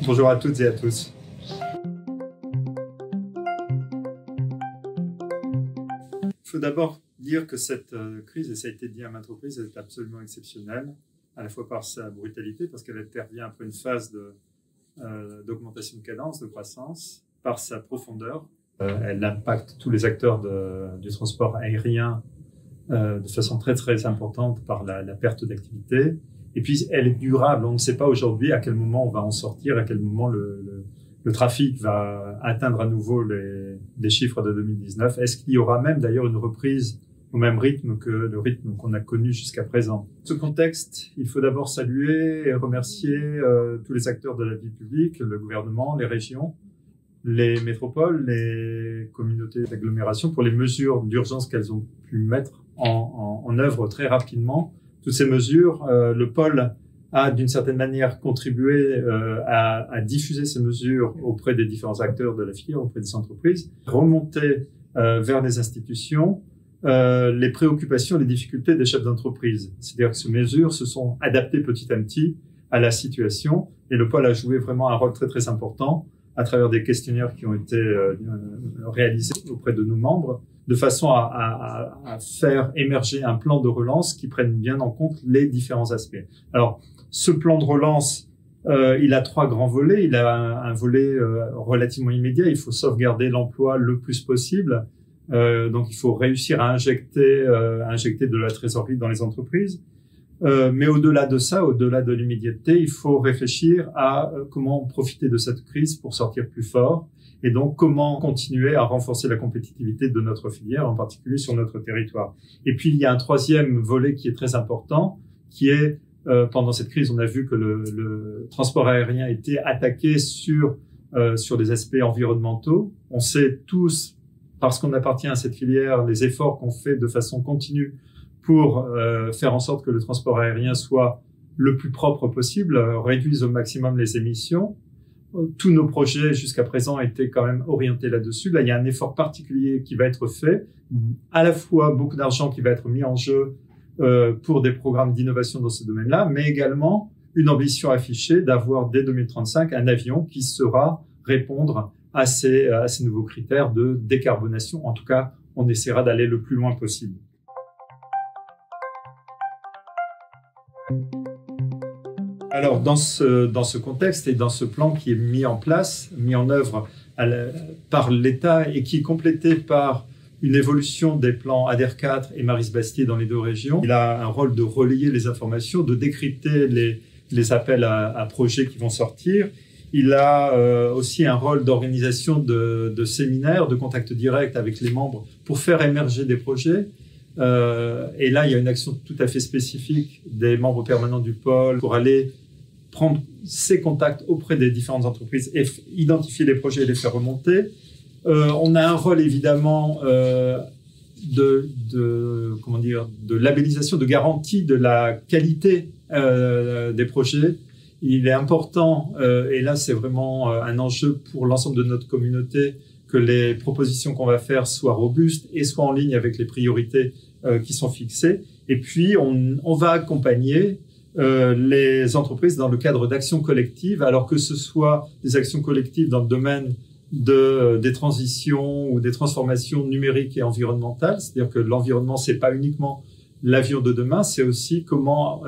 Bonjour à toutes et à tous. Il faut d'abord dire que cette crise, et ça a été dit à maintes reprises, est absolument exceptionnelle, à la fois par sa brutalité, parce qu'elle intervient après une phase d'augmentation de cadence, de croissance, par sa profondeur. Elle impacte tous les acteurs du transport aérien de façon très très importante par la perte d'activité. Et puis, elle est durable. On ne sait pas aujourd'hui à quel moment on va en sortir, à quel moment le trafic va atteindre à nouveau les chiffres de 2019. Est-ce qu'il y aura même d'ailleurs une reprise au même rythme que le rythme qu'on a connu jusqu'à présent? Dans ce contexte, il faut d'abord saluer et remercier tous les acteurs de la vie publique, le gouvernement, les régions, les métropoles, les communautés d'agglomération pour les mesures d'urgence qu'elles ont pu mettre en œuvre très rapidement. Toutes ces mesures, le pôle a d'une certaine manière contribué à diffuser ces mesures auprès des différents acteurs de la filière, auprès des entreprises, remonter vers les institutions les préoccupations, les difficultés des chefs d'entreprise. C'est-à-dire que ces mesures se sont adaptées petit à petit à la situation et le pôle a joué vraiment un rôle très très important à travers des questionnaires qui ont été réalisés auprès de nos membres, de façon à faire émerger un plan de relance qui prenne bien en compte les différents aspects. Alors, ce plan de relance, il a trois grands volets. Il a un volet relativement immédiat. Il faut sauvegarder l'emploi le plus possible. Donc, il faut réussir à injecter de la trésorerie dans les entreprises. Mais au-delà de ça, au-delà de l'immédiateté, il faut réfléchir à comment profiter de cette crise pour sortir plus fort. Et donc, comment continuer à renforcer la compétitivité de notre filière, en particulier sur notre territoire. Et puis, il y a un troisième volet qui est très important, qui est, pendant cette crise, on a vu que le transport aérien était attaqué sur des aspects environnementaux. On sait tous, parce qu'on appartient à cette filière, les efforts qu'on fait de façon continue pour faire en sorte que le transport aérien soit le plus propre possible, réduise au maximum les émissions. Tous nos projets jusqu'à présent étaient quand même orientés là-dessus. Là, il y a un effort particulier qui va être fait, à la fois beaucoup d'argent qui va être mis en jeu pour des programmes d'innovation dans ce domaine-là, mais également une ambition affichée d'avoir dès 2035 un avion qui saura répondre à ces nouveaux critères de décarbonation. En tout cas, on essaiera d'aller le plus loin possible. Alors, dans ce contexte et dans ce plan qui est mis en œuvre par l'État et qui est complété par une évolution des plans ADER 4 et Maris Bastier dans les deux régions, il a un rôle de relayer les informations, de décrypter les appels à projets qui vont sortir. Il a aussi un rôle d'organisation de séminaires, de contact direct avec les membres pour faire émerger des projets. Et là, il y a une action tout à fait spécifique des membres permanents du pôle pour aller prendre ces contacts auprès des différentes entreprises et identifier les projets et les faire remonter. On a un rôle évidemment de labellisation, de garantie de la qualité des projets. Il est important, et là c'est vraiment un enjeu pour l'ensemble de notre communauté, que les propositions qu'on va faire soient robustes et soient en ligne avec les priorités qui sont fixées. Et puis on va accompagner les entreprises dans le cadre d'actions collectives, alors que ce soit des actions collectives dans le domaine des transitions ou des transformations numériques et environnementales, c'est-à-dire que l'environnement, c'est pas uniquement l'avion de demain, c'est aussi comment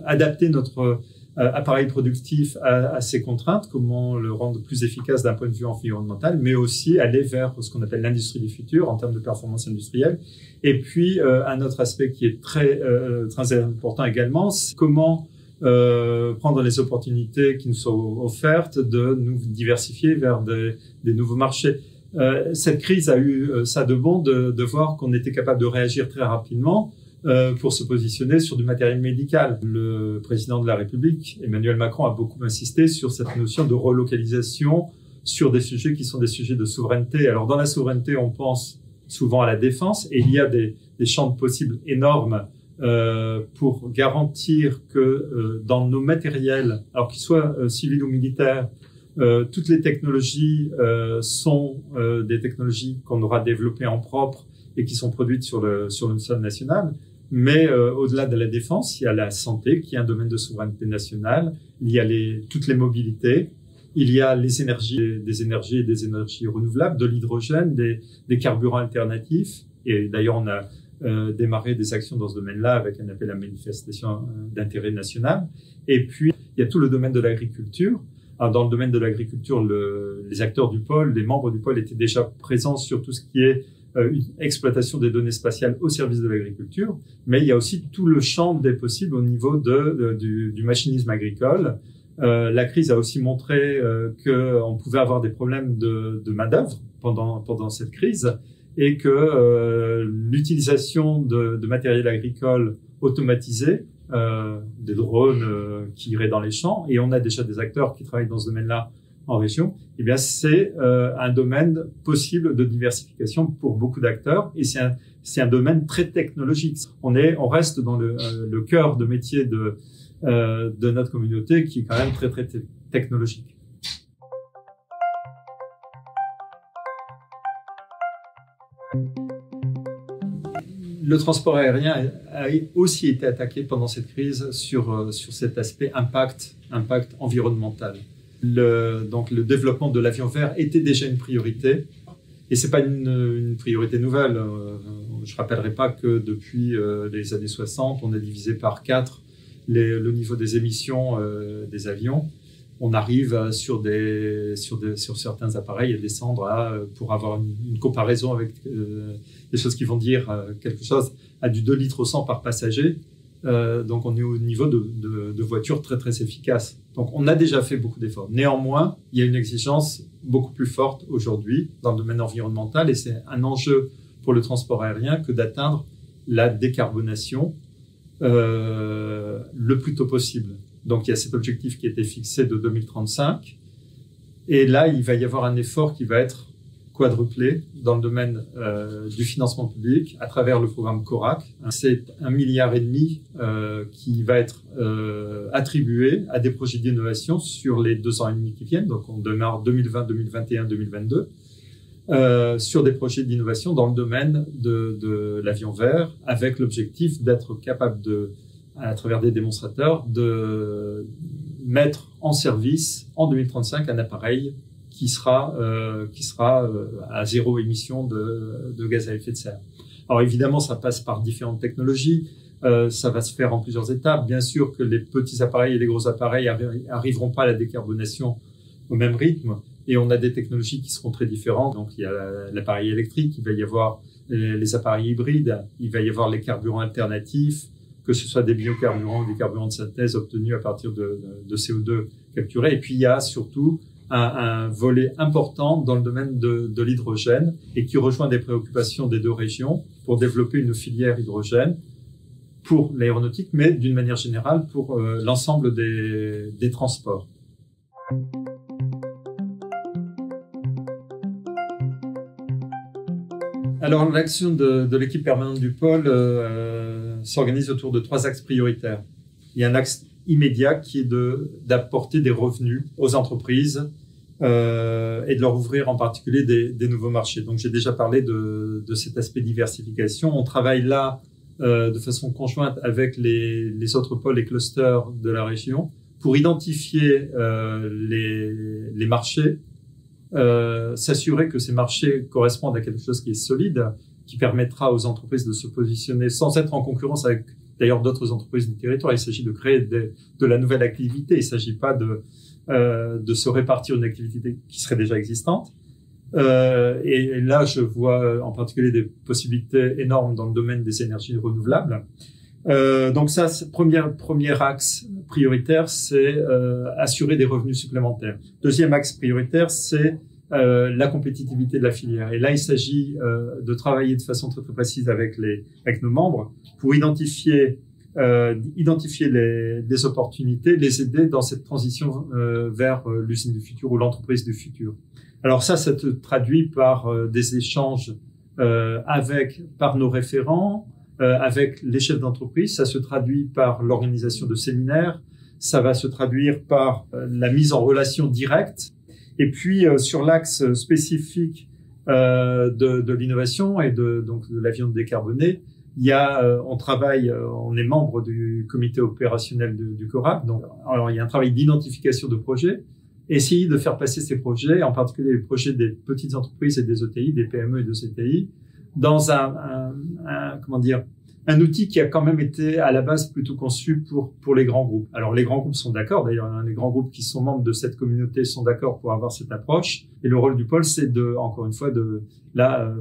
adapter notre appareil productif à ces contraintes, comment le rendre plus efficace d'un point de vue environnemental, mais aussi aller vers ce qu'on appelle l'industrie du futur en termes de performance industrielle. Et puis, un autre aspect qui est très important également, c'est comment prendre les opportunités qui nous sont offertes de nous diversifier vers des nouveaux marchés. Cette crise a eu ça de bon de voir qu'on était capable de réagir très rapidement pour se positionner sur du matériel médical. Le président de la République, Emmanuel Macron, a beaucoup insisté sur cette notion de relocalisation sur des sujets qui sont des sujets de souveraineté. Alors, dans la souveraineté, on pense souvent à la défense et il y a des champs de possibles énormes pour garantir que dans nos matériels, alors qu'ils soient civils ou militaires, toutes les technologies sont des technologies qu'on aura développées en propre et qui sont produites sur le sol national. Mais au-delà de la défense, il y a la santé, qui est un domaine de souveraineté nationale. Il y a toutes les mobilités. Il y a les énergies, des énergies renouvelables, de l'hydrogène, des carburants alternatifs. Et d'ailleurs, on a démarré des actions dans ce domaine-là avec un appel à manifestation d'intérêt national. Et puis, il y a tout le domaine de l'agriculture. Alors, dans le domaine de l'agriculture, les acteurs du pôle, les membres du pôle étaient déjà présents sur tout ce qui est une exploitation des données spatiales au service de l'agriculture, mais il y a aussi tout le champ des possibles au niveau du machinisme agricole. La crise a aussi montré qu'on pouvait avoir des problèmes de main-d'œuvre pendant cette crise et que l'utilisation de matériel agricole automatisé, des drones qui iraient dans les champs, et on a déjà des acteurs qui travaillent dans ce domaine-là en région, eh bien c'est un domaine possible de diversification pour beaucoup d'acteurs, et c'est un domaine très technologique. On reste dans le cœur de métier de notre communauté, qui est quand même très technologique. Le transport aérien a aussi été attaqué pendant cette crise sur cet aspect impact environnemental. Donc le développement de l'avion vert était déjà une priorité, et c'est pas une priorité nouvelle. Je rappellerai pas que depuis les années 60, on a divisé par 4 le niveau des émissions des avions. On arrive sur certains appareils à descendre pour avoir une comparaison avec des choses qui vont dire quelque chose, à du 2 litres au 100 par passager. Donc on est au niveau de voitures très efficaces. Donc on a déjà fait beaucoup d'efforts. Néanmoins, il y a une exigence beaucoup plus forte aujourd'hui dans le domaine environnemental, et c'est un enjeu pour le transport aérien que d'atteindre la décarbonation le plus tôt possible. Donc il y a cet objectif qui a été fixé de 2035, et là il va y avoir un effort qui va être quadruplé dans le domaine du financement public à travers le programme CORAC. C'est 1,5 milliard qui va être attribué à des projets d'innovation sur les 2 ans et demi qui viennent. Donc on démarre 2020, 2021, 2022 sur des projets d'innovation dans le domaine de l'avion vert, avec l'objectif d'être capable à travers des démonstrateurs, de mettre en service en 2035 un appareil qui sera à 0 émission de gaz à effet de serre. Alors évidemment, ça passe par différentes technologies, ça va se faire en plusieurs étapes. Bien sûr que les petits appareils et les gros appareils arriveront pas à la décarbonation au même rythme, et on a des technologies qui seront très différentes. Donc il y a l'appareil électrique, il va y avoir les appareils hybrides, il va y avoir les carburants alternatifs, que ce soit des biocarburants ou des carburants de synthèse obtenus à partir de CO2 capturé. Et puis il y a surtout un volet important dans le domaine de l'hydrogène, et qui rejoint des préoccupations des 2 régions pour développer une filière hydrogène pour l'aéronautique, mais d'une manière générale pour l'ensemble des transports. Alors l'action de l'équipe permanente du pôle s'organise autour de 3 axes prioritaires. Il y a un axe immédiat qui est d'apporter des revenus aux entreprises et de leur ouvrir en particulier des nouveaux marchés. Donc j'ai déjà parlé de cet aspect diversification. On travaille là de façon conjointe avec les autres pôles et clusters de la région pour identifier les marchés, s'assurer que ces marchés correspondent à quelque chose qui est solide, qui permettra aux entreprises de se positionner sans être en concurrence avec d'ailleurs d'autres entreprises du territoire. Il s'agit de créer de la nouvelle activité. Il ne s'agit pas de se répartir une activité qui serait déjà existante. Et là, je vois en particulier des possibilités énormes dans le domaine des énergies renouvelables. Donc ça, premier axe prioritaire, c'est assurer des revenus supplémentaires. Deuxième axe prioritaire, c'est la compétitivité de la filière. Et là, il s'agit de travailler de façon très précise avec nos membres pour identifier les opportunités, les aider dans cette transition vers l'usine du futur ou l'entreprise du futur. Alors ça se traduit par des échanges par nos référents, avec les chefs d'entreprise. Ça se traduit par l'organisation de séminaires. Ça va se traduire par la mise en relation directe. Et puis sur l'axe spécifique de l'innovation et donc de l'avion décarboné, On travaille, on est membre du comité opérationnel du CORAC. Donc, alors, il y a un travail d'identification de projets, essayer de faire passer ces projets, en particulier les projets des petites entreprises et des ETI, des PME et de CTI, dans un outil qui a quand même été à la base plutôt conçu pour les grands groupes. Alors les grands groupes sont d'accord, d'ailleurs les grands groupes qui sont membres de cette communauté sont d'accord pour avoir cette approche. Et le rôle du pôle, c'est encore une fois,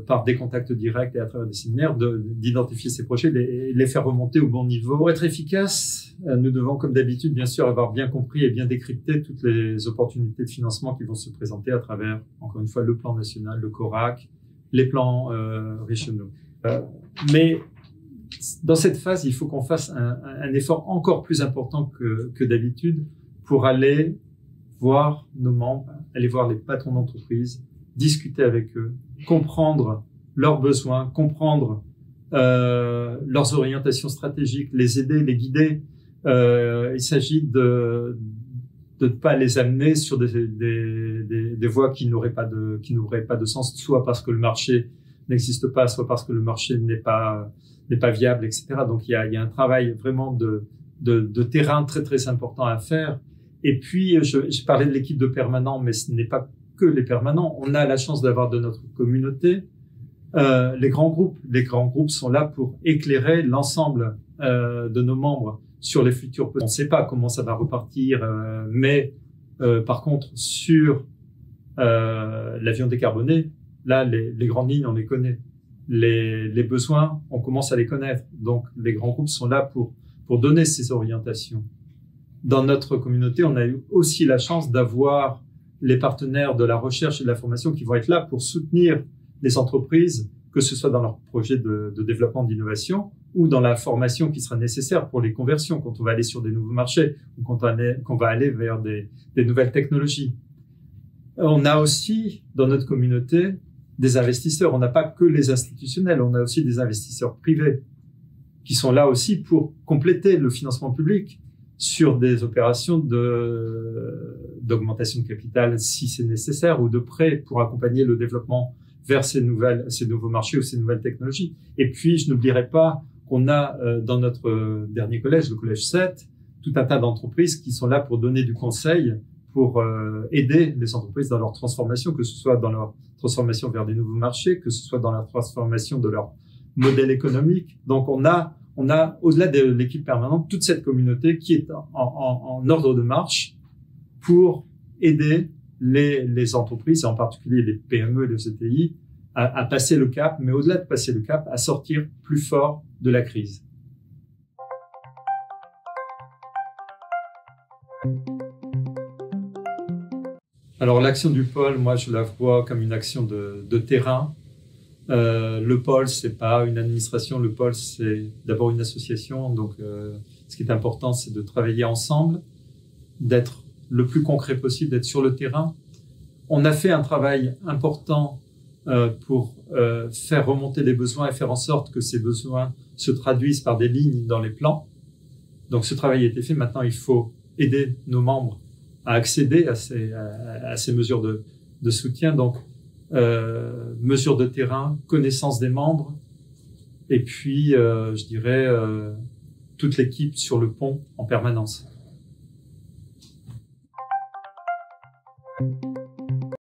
par des contacts directs et à travers des séminaires, d'identifier ces projets, les faire remonter au bon niveau. Pour être efficace, nous devons, comme d'habitude, bien sûr, avoir bien compris et bien décrypté toutes les opportunités de financement qui vont se présenter à travers, encore une fois, le plan national, le CORAC, les plans régionaux. Mais dans cette phase, il faut qu'on fasse un effort encore plus important que d'habitude pour aller voir nos membres, aller voir les patrons d'entreprise, discuter avec eux, comprendre leurs besoins, comprendre leurs orientations stratégiques, les aider, les guider. Il s'agit de ne pas les amener sur des voies qui n'auraient pas de sens, soit parce que le marché n'existe pas, soit parce que le marché n'est pas viable, etc. Donc il y a un travail vraiment de terrain très très important à faire. Et puis j'ai parlé de l'équipe de permanents, mais ce n'est pas que les permanents. On a la chance d'avoir de notre communauté les grands groupes. Les grands groupes sont là pour éclairer l'ensemble de nos membres sur les futurs. On ne sait pas comment ça va repartir, mais par contre sur l'avion décarboné, là les grandes lignes on les connaît. Les besoins, on commence à les connaître. Donc, les grands groupes sont là pour donner ces orientations. Dans notre communauté, on a eu aussi la chance d'avoir les partenaires de la recherche et de la formation qui vont être là pour soutenir les entreprises, que ce soit dans leur projet de développement d'innovation ou dans la formation qui sera nécessaire pour les conversions quand on va aller sur des nouveaux marchés ou quand on va aller vers des nouvelles technologies. On a aussi, dans notre communauté, des investisseurs. On n'a pas que les institutionnels, on a aussi des investisseurs privés qui sont là aussi pour compléter le financement public sur des opérations d'augmentation de capital si c'est nécessaire ou de prêts pour accompagner le développement vers ces nouveaux marchés ou ces nouvelles technologies. Et puis, je n'oublierai pas qu'on a dans notre dernier collège, le collège 7, tout un tas d'entreprises qui sont là pour donner du conseil, pour aider les entreprises dans leur transformation, que ce soit dans leur transformation vers des nouveaux marchés, que ce soit dans la transformation de leur modèle économique. Donc, on a au-delà de l'équipe permanente, toute cette communauté qui est en ordre de marche pour aider les entreprises, et en particulier les PME et les CTI, à passer le cap, mais au-delà de passer le cap, à sortir plus fort de la crise. Alors l'action du pôle, moi je la vois comme une action de terrain. Le pôle, c'est pas une administration, le pôle c'est d'abord une association. Donc ce qui est important, c'est de travailler ensemble, d'être le plus concret possible, d'être sur le terrain. On a fait un travail important pour faire remonter les besoins et faire en sorte que ces besoins se traduisent par des lignes dans les plans. Donc ce travail a été fait. Maintenant, il faut aider nos membres à accéder à ces mesures de soutien. Donc, mesures de terrain, connaissance des membres, et puis, je dirais, toute l'équipe sur le pont en permanence.